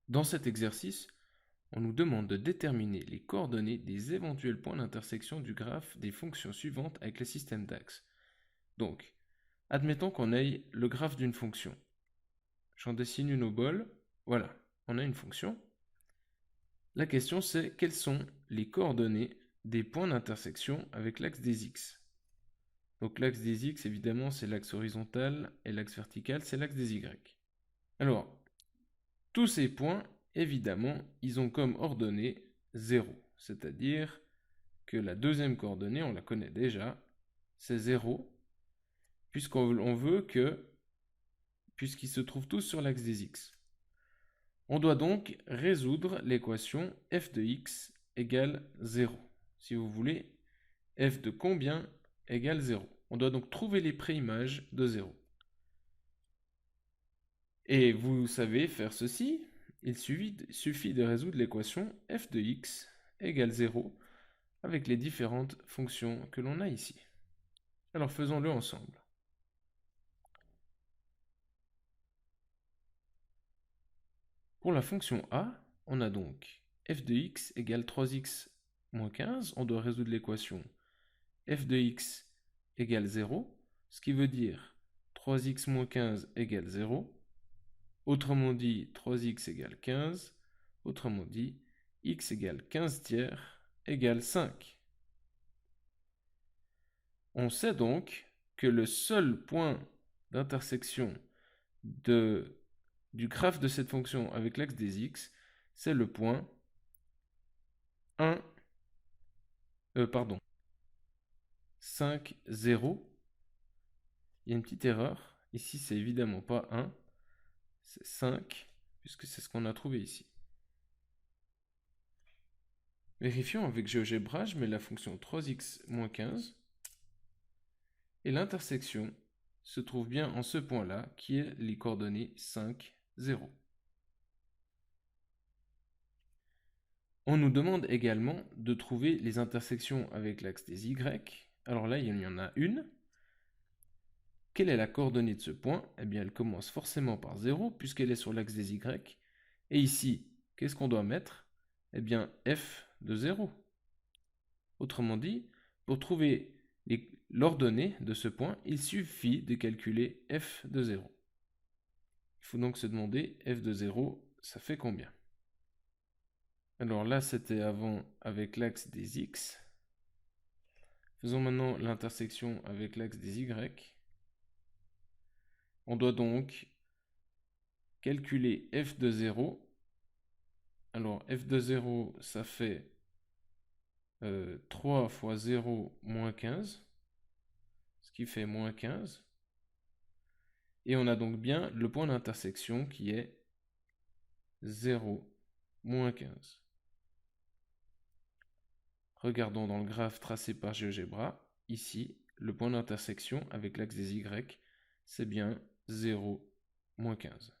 Dans cet exercice, on nous demande de déterminer les coordonnées des éventuels points d'intersection du graphe des fonctions suivantes avec le système d'axes. Donc, admettons qu'on ait le graphe d'une fonction. J'en dessine une au bol. Voilà, on a une fonction. La question c'est quelles sont les coordonnées des points d'intersection avec l'axe des x. Donc l'axe des x, évidemment, c'est l'axe horizontal et l'axe vertical, c'est l'axe des y. Alors, tous ces points, évidemment, ils ont comme ordonnée 0. C'est-à-dire que la deuxième coordonnée, on la connaît déjà, c'est 0, puisqu'on veut que, puisqu'ils se trouvent tous sur l'axe des x. On doit donc résoudre l'équation f de x égale 0. Si vous voulez, f de combien égale 0. On doit donc trouver les préimages de 0. Et vous savez faire ceci, il suffit de résoudre l'équation f de x égale 0 avec les différentes fonctions que l'on a ici. Alors faisons-le ensemble. Pour la fonction a, on a donc f de x égale 3x moins 15. On doit résoudre l'équation f de x égale 0, ce qui veut dire 3x moins 15 égale 0. Autrement dit, 3x égale 15. Autrement dit, x égale 15 tiers égale 5. On sait donc que le seul point d'intersection du graphe de cette fonction avec l'axe des x, c'est le point 5, 0. Il y a une petite erreur. Ici, c'est évidemment pas 1, c'est 5, puisque c'est ce qu'on a trouvé ici. Vérifions avec GeoGebra, je mets la fonction 3x moins 15. Et l'intersection se trouve bien en ce point-là, qui est les coordonnées 5, 0. On nous demande également de trouver les intersections avec l'axe des y. Alors là, il y en a une. Quelle est la coordonnée de ce point? Eh bien, elle commence forcément par 0, puisqu'elle est sur l'axe des y. Et ici, qu'est-ce qu'on doit mettre? Eh bien, f de 0. Autrement dit, pour trouver l'ordonnée de ce point, il suffit de calculer f de 0. Il faut donc se demander f de 0, ça fait combien? Alors là, c'était avant avec l'axe des x. Faisons maintenant l'intersection avec l'axe des y. On doit donc calculer f de 0. Alors f de 0, ça fait 3 fois 0 moins 15, ce qui fait moins 15. Et on a donc bien le point d'intersection qui est 0, moins 15. Regardons dans le graphe tracé par GeoGebra. Ici, le point d'intersection avec l'axe des y, c'est bien 0, moins 15.